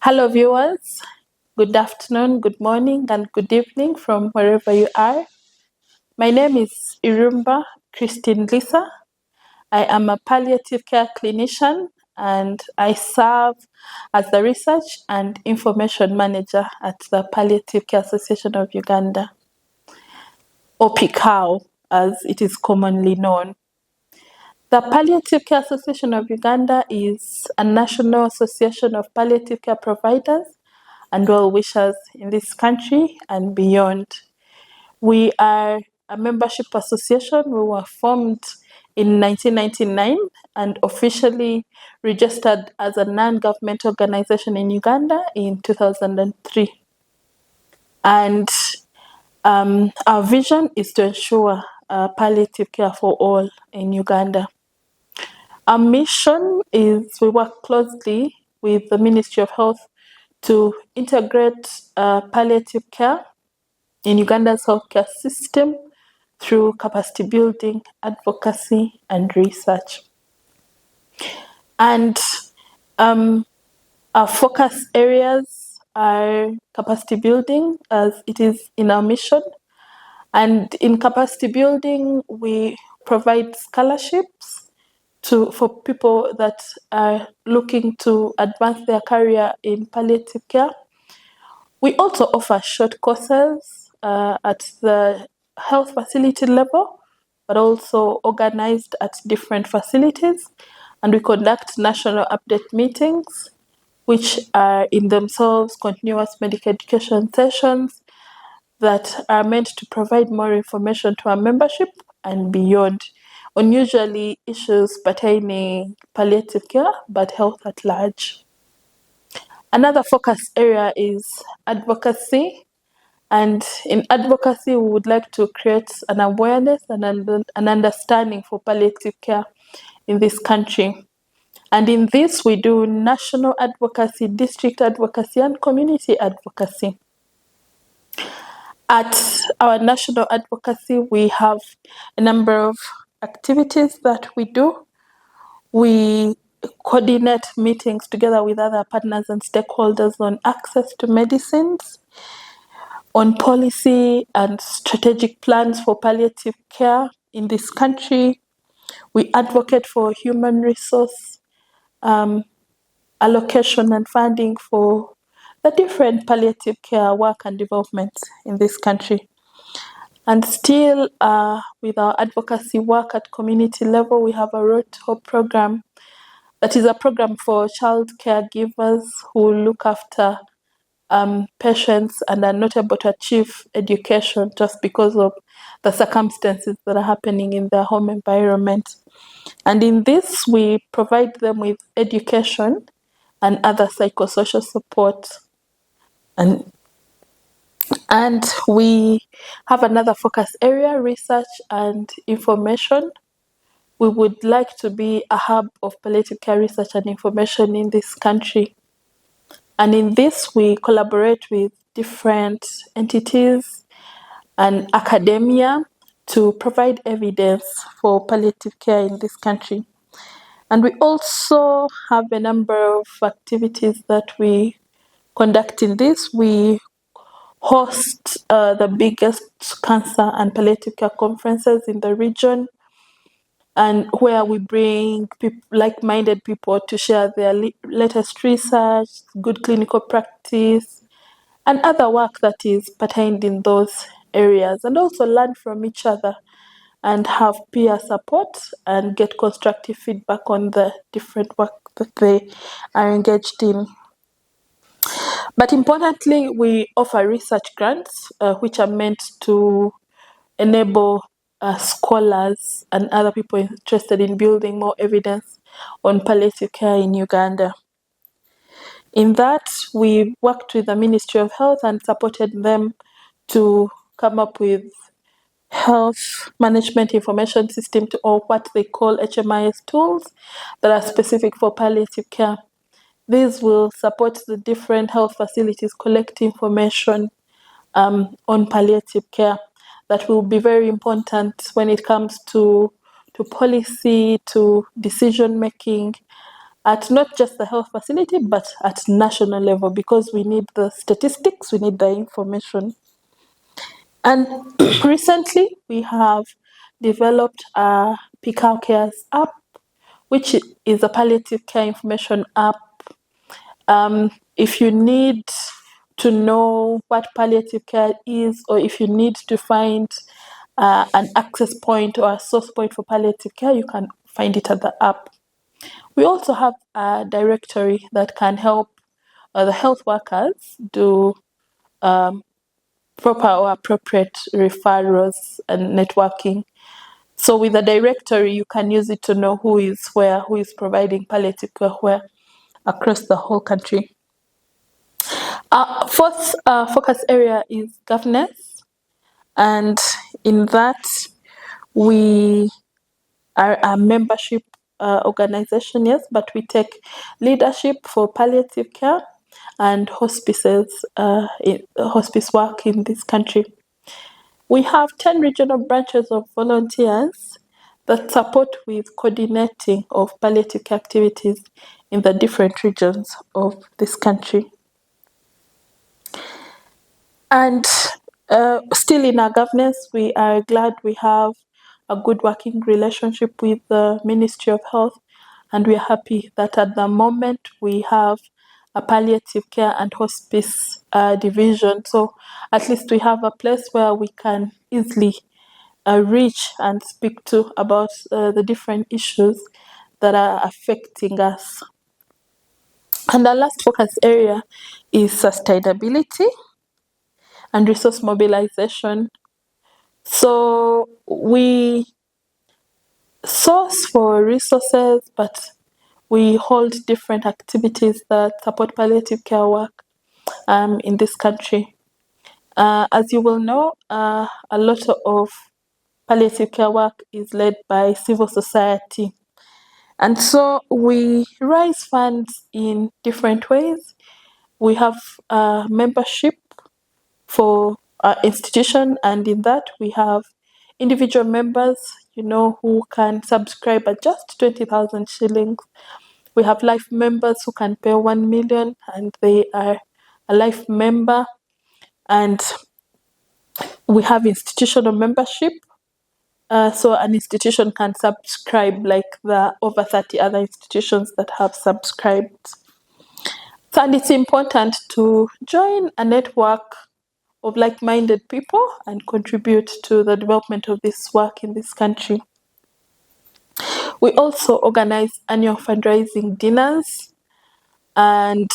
Hello, viewers. Good afternoon, good morning, and good evening from wherever you are. My name is Irumba Christine Lisa. I am a palliative care clinician and I serve as the Research and Information Manager at the Palliative Care Association of Uganda, or PICAO as it is commonly known. The Palliative Care Association of Uganda is a national association of palliative care providers and well-wishers in this country and beyond. We are a membership association. We were formed in 1999 and officially registered as a non-government organization in Uganda in 2003. And our vision is to ensure palliative care for all in Uganda. Our mission is we work closely with the Ministry of Health to integrate palliative care in Uganda's healthcare system through capacity building, advocacy, and research. And our focus areas are capacity building, as it is in our mission. And in capacity building, we provide scholarships for people that are looking to advance their career in palliative care. We also offer short courses at the health facility level, but also organized at different facilities. And we conduct national update meetings, which are in themselves continuous medical education sessions that are meant to provide more information to our membership and beyond on usually issues pertaining palliative care, but health at large. Another focus area is advocacy. And in advocacy, we would like to create an awareness and an understanding for palliative care in this country. And in this, we do national advocacy, district advocacy, and community advocacy. At our national advocacy, we have a number of activities that we do. We coordinate meetings together with other partners and stakeholders on access to medicines, on policy and strategic plans for palliative care in this country. We advocate for human resource allocation and funding for the different palliative care work and developments in this country. And still, with our advocacy work at community level, we have a Road to Hope program that is a program for child caregivers who look after patients and are not able to achieve education just because of the circumstances that are happening in their home environment. And in this, we provide them with education and other psychosocial support. And we have another focus area, research and information. We would like to be a hub of palliative care research and information in this country. And in this, we collaborate with different entities and academia to provide evidence for palliative care in this country. And we also have a number of activities that we conduct in this. We host the biggest cancer and palliative care conferences in the region, and where we bring like-minded people to share their latest research, good clinical practice, and other work that is pertained in those areas, and also learn from each other and have peer support and get constructive feedback on the different work that they are engaged in. But importantly, we offer research grants, which are meant to enable scholars and other people interested in building more evidence on palliative care in Uganda. In that, we worked with the Ministry of Health and supported them to come up with health management information system, or what they call HMIS tools that are specific for palliative care. These will support the different health facilities collect information on palliative care. That will be very important when it comes to policy, to decision making, at not just the health facility, but at national level, because we need the statistics, we need the information. And recently, we have developed a Pikau Cares app, which is a palliative care information app. If you need to know what palliative care is, or if you need to find an access point or a source point for palliative care, you can find it at the app. We also have a directory that can help the health workers do proper or appropriate referrals and networking. So with a directory, you can use it to know who is where, who is providing palliative care where across the whole country. Fourth focus area is governance, and in that we are a membership organization, yes, but we take leadership for palliative care and hospices, hospice work in this country. We have 10 regional branches of volunteers that support with coordinating of palliative care activities in the different regions of this country. And still in our governance, we are glad we have a good working relationship with the Ministry of Health, and we are happy that at the moment we have a palliative care and hospice division. So at least we have a place where we can easily reach and speak to about the different issues that are affecting us. And our last focus area is sustainability and resource mobilization. So we source for resources, but we hold different activities that support palliative care work in this country. As you will know, a lot of palliative care work is led by civil society. And so we raise funds in different ways. We have membership for our institution, and in that we have individual members, who can subscribe at just 20,000 shillings. We have life members who can pay 1 million, and they are a life member. And we have institutional membership. So an institution can subscribe like the over 30 other institutions that have subscribed. And it's important to join a network of like-minded people and contribute to the development of this work in this country. We also organize annual fundraising dinners, and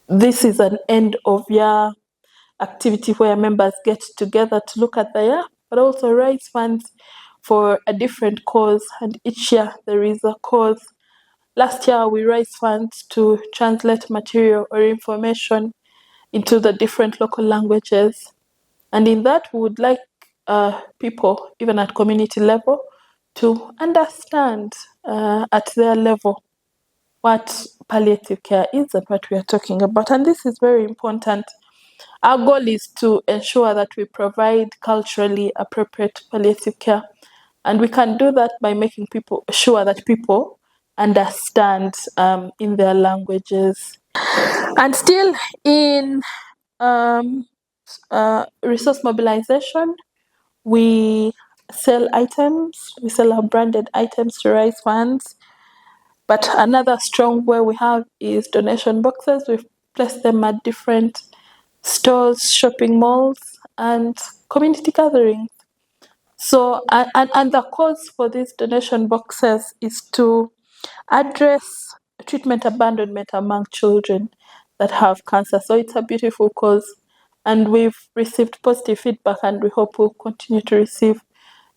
this is an end of year activity where members get together to look at the year, but also raise funds for a different cause, and each year there is a cause. Last year we raised funds to translate material or information into the different local languages. And in that, we would like people, even at community level, to understand at their level what palliative care is and what we are talking about. And this is very important. Our goal is to ensure that we provide culturally appropriate palliative care. And we can do that by making sure that people understand in their languages. And still in resource mobilization, we sell items, we sell our branded items to raise funds. But another strong way we have is donation boxes. We've placed them at different stores, shopping malls, and community gatherings. So, and the cause for these donation boxes is to address treatment abandonment among children that have cancer. So it's a beautiful cause, and we've received positive feedback, and we hope we'll continue to receive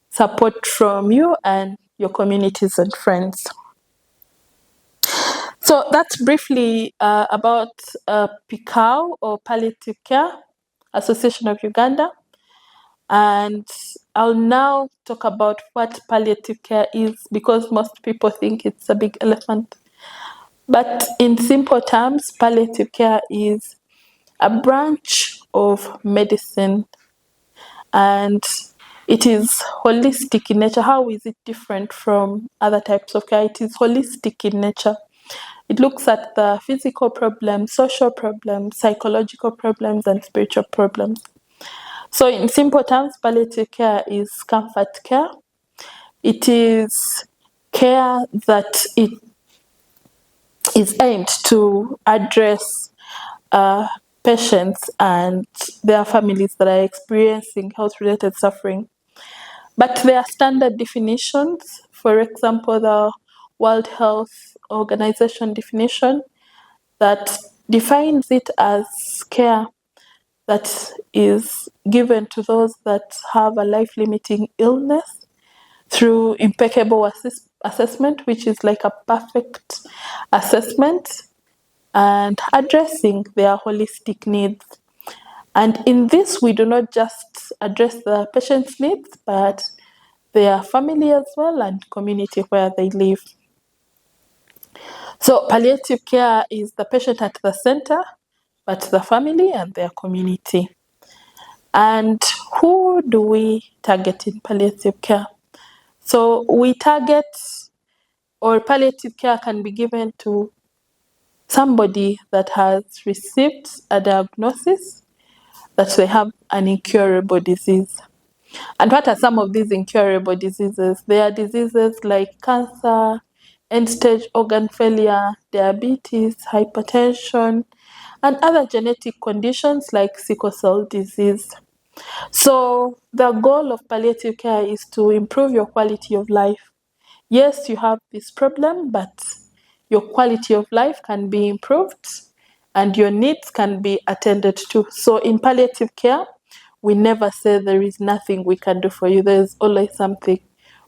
support from you and your communities and friends. So that's briefly about PICAO, or Palliative Care Association of Uganda. And I'll now talk about what palliative care is, because most people think it's a big elephant. But in simple terms, palliative care is a branch of medicine, and it is holistic in nature. How is it different from other types of care? It is holistic in nature. It looks at the physical problems, social problems, psychological problems, and spiritual problems. So in simple terms, palliative care is comfort care. It is care that it is aimed to address patients and their families that are experiencing health-related suffering. But there are standard definitions. For example, the World Health Organization definition that defines it as care that is given to those that have a life-limiting illness through impeccable assessment, which is like a perfect assessment, and addressing their holistic needs. And in this, we do not just address the patient's needs, but their family as well and community where they live. So palliative care is the patient at the center, but the family and their community. And who do we target in palliative care? So we target, or palliative care can be given to somebody that has received a diagnosis that they have an incurable disease. And what are some of these incurable diseases? They are diseases like cancer, end-stage organ failure, diabetes, hypertension, and other genetic conditions like sickle cell disease. So the goal of palliative care is to improve your quality of life. Yes, you have this problem, but your quality of life can be improved and your needs can be attended to. So in palliative care, we never say there is nothing we can do for you. There is always something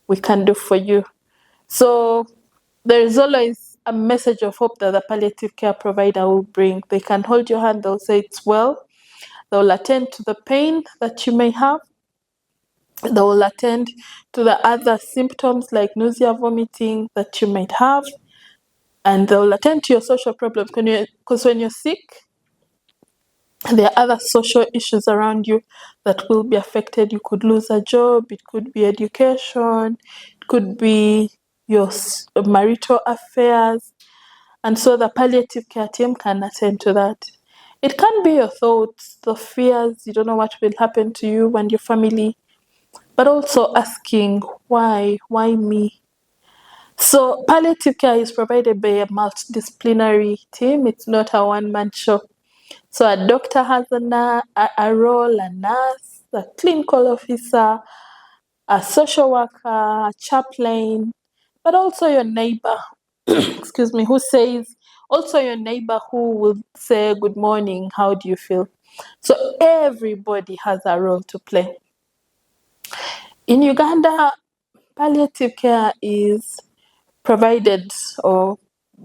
we can do for you. So there is always a message of hope that the palliative care provider will bring. They can hold your hand, they'll say it's well. They'll attend to the pain that you may have. They will attend to the other symptoms like nausea, vomiting that you might have. And they will attend to your social problems because when you're sick, there are other social issues around you that will be affected. You could lose a job, it could be education, it could be your marital affairs. And so the palliative care team can attend to that. It can be your thoughts, the fears, you don't know what will happen to you and your family, but also asking, why me? So palliative care is provided by a multidisciplinary team. It's not a one-man show. So a doctor has a role, a nurse, a clinical officer, a social worker, a chaplain, but also your neighbor, excuse me, also your neighbor who will say, good morning, how do you feel? So everybody has a role to play. In Uganda, palliative care is provided or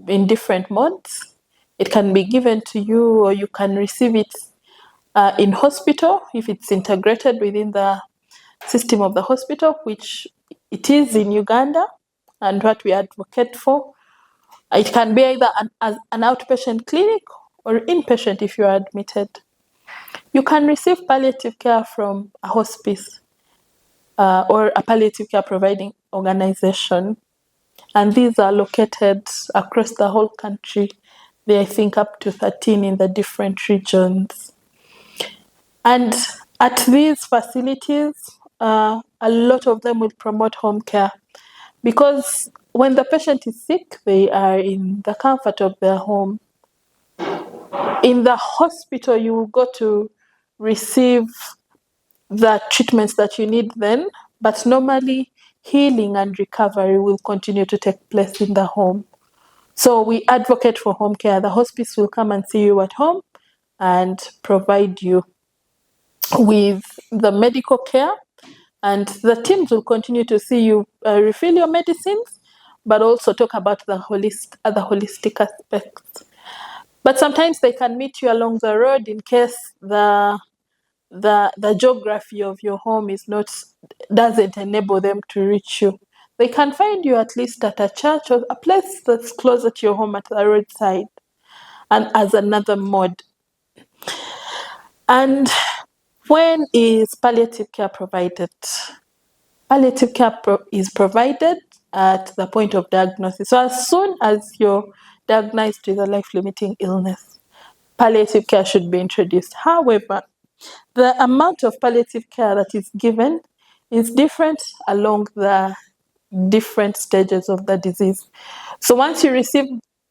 in different modes. It can be given to you or you can receive it in hospital if it's integrated within the system of the hospital, which it is in Uganda and what we advocate for. It can be either an outpatient clinic or inpatient if you are admitted. You can receive palliative care from a hospice or a palliative care providing organization. And these are located across the whole country. There are, I think, up to 13 in the different regions. And at these facilities, a lot of them will promote home care because when the patient is sick, they are in the comfort of their home. In the hospital, you will go to receive the treatments that you need then, but normally healing and recovery will continue to take place in the home. So we advocate for home care. The hospice will come and see you at home and provide you with the medical care, and the teams will continue to see you refill your medicines, but also talk about the other holistic aspects. But sometimes they can meet you along the road in case the geography of your home doesn't enable them to reach you. They can find you at least at a church or a place that's closer to your home at the roadside, and as another mode. And when is palliative care provided? Palliative care is provided at the point of diagnosis. So as soon as your diagnosed with a life-limiting illness, palliative care should be introduced. However, the amount of palliative care that is given is different along the different stages of the disease. So once you receive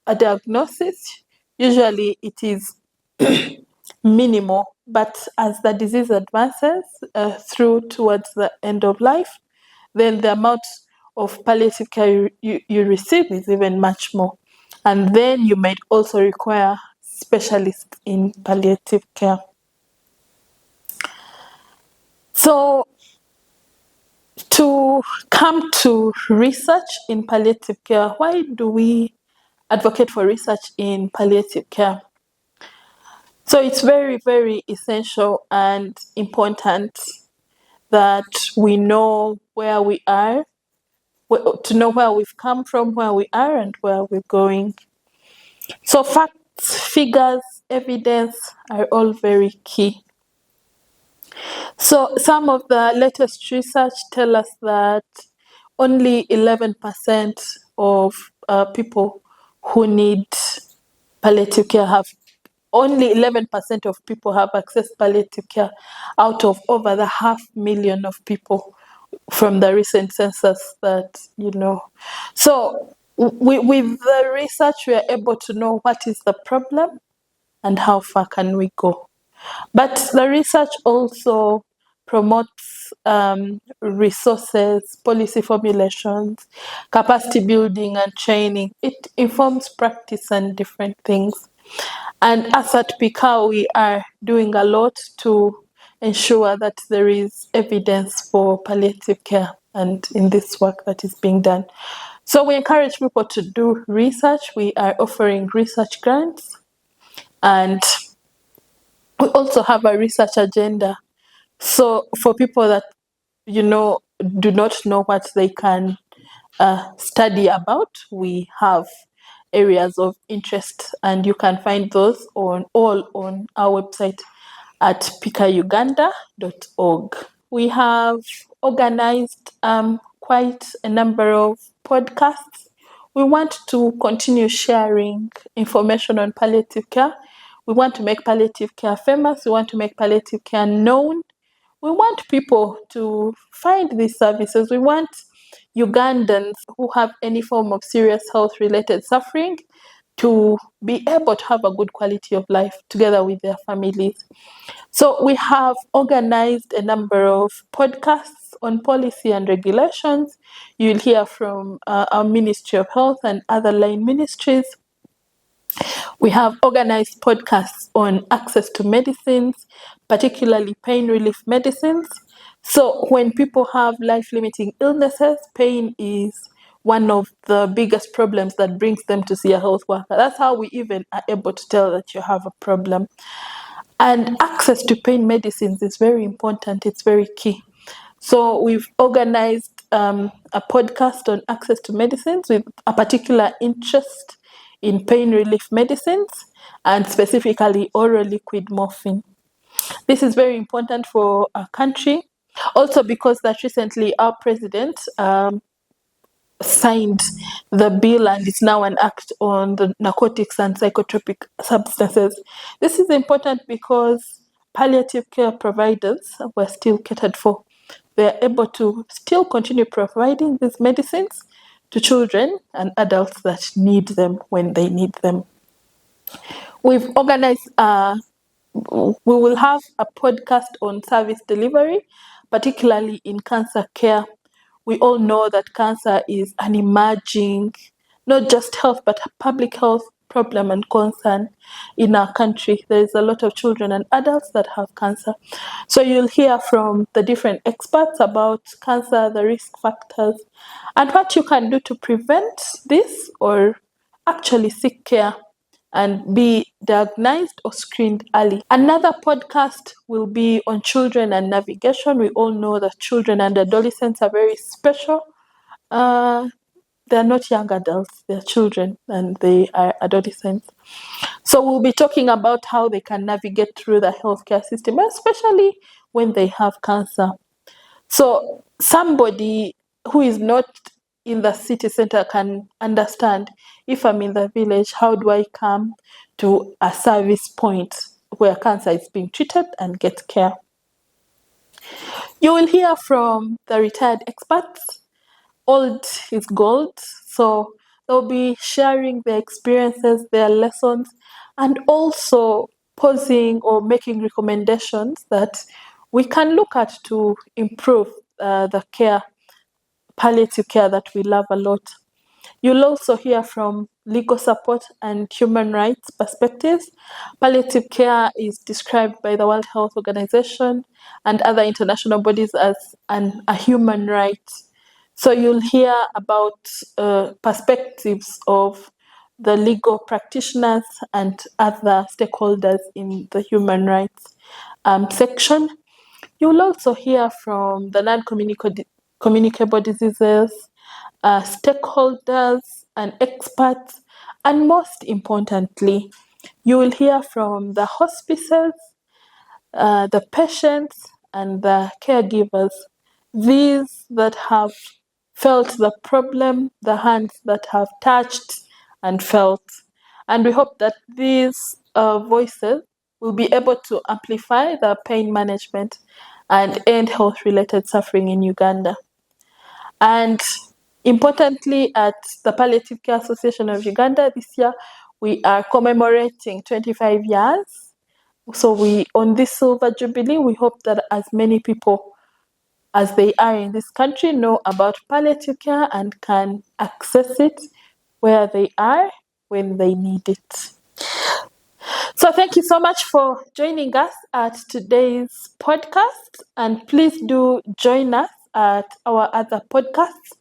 a diagnosis, usually it is minimal, but as the disease advances through towards the end of life, then the amount of palliative care you receive is even much more. And then you might also require specialists in palliative care. So to come to research in palliative care, why do we advocate for research in palliative care? So it's very, very essential and important that we know where we are, to know where we've come from, where we are, and where we're going. So facts, figures, evidence are all very key. So some of the latest research tell us that only 11% of people who need palliative care only 11% of people have access to palliative care out of over the 500,000 of people from the recent census that, So with the research, we are able to know what is the problem and how far can we go. But the research also promotes resources, policy formulations, capacity building and training. It informs practice and different things. And as at PICA, we are doing a lot to ensure that there is evidence for palliative care and in this work that is being done. So we encourage people to do research. We are offering research grants, and we also have a research agenda. So for people that, do not know what they can study about, we have areas of interest, and you can find those all on our website at picauganda.org. We have organized quite a number of podcasts. We want to continue sharing information on palliative care. We want to make palliative care famous. We want to make palliative care known. We want people to find these services. We want Ugandans who have any form of serious health-related suffering to be able to have a good quality of life together with their families. So we have organized a number of podcasts on policy and regulations. You'll hear from our Ministry of Health and other line ministries. We have organized podcasts on access to medicines, particularly pain relief medicines. So when people have life-limiting illnesses, pain is one of the biggest problems that brings them to see a health worker. That's how we even are able to tell that you have a problem. And access to pain medicines is very important. It's very key. So we've organized a podcast on access to medicines with a particular interest in pain relief medicines and specifically oral liquid morphine. This is very important for our country, also because that recently our president signed the bill and it's now an act on the narcotics and psychotropic substances. This is important because palliative care providers were still catered for. They're able to still continue providing these medicines to children and adults that need them when they need them. We've organized, we will have a podcast on service delivery, particularly in cancer care. We all know that cancer is an emerging, not just health, but public health problem and concern in our country. There is a lot of children and adults that have cancer. So you'll hear from the different experts about cancer, the risk factors, and what you can do to prevent this or actually seek care and be diagnosed or screened early. Another podcast will be on children and navigation. We all know that children and adolescents are very special. They're not young adults, they're children and they are adolescents. So we'll be talking about how they can navigate through the healthcare system, especially when they have cancer. So somebody who is not in the city center can understand, if I'm in the village, how do I come to a service point where cancer is being treated and get care? You will hear from the retired experts. Old is gold, so they'll be sharing their experiences, their lessons, and also posing or making recommendations that we can look at to improve the care, palliative care that we love a lot. You'll also hear from legal support and human rights perspectives. Palliative care is described by the World Health Organization and other international bodies as a human right. So you'll hear about perspectives of the legal practitioners and other stakeholders in the human rights section. You'll also hear from the non-communicable diseases, stakeholders and experts, and most importantly, you will hear from the hospices, the patients, and the caregivers, these that have felt the problem, the hands that have touched and felt. And we hope that these voices will be able to amplify the pain management and end health-related suffering in Uganda. And importantly, at the Palliative Care Association of Uganda this year, we are commemorating 25 years. So on this Silver Jubilee, we hope that as many people as they are in this country know about palliative care and can access it where they are when they need it. So thank you so much for joining us at today's podcast, and please do join us at our other podcasts.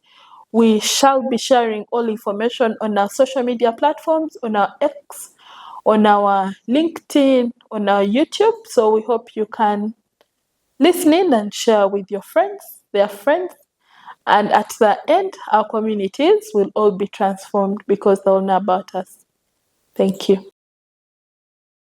We shall be sharing all information on our social media platforms, on our X, on our LinkedIn, on our YouTube. So we hope you can listen in and share with your friends, their friends. And at the end, our communities will all be transformed because they'll know about us. Thank you.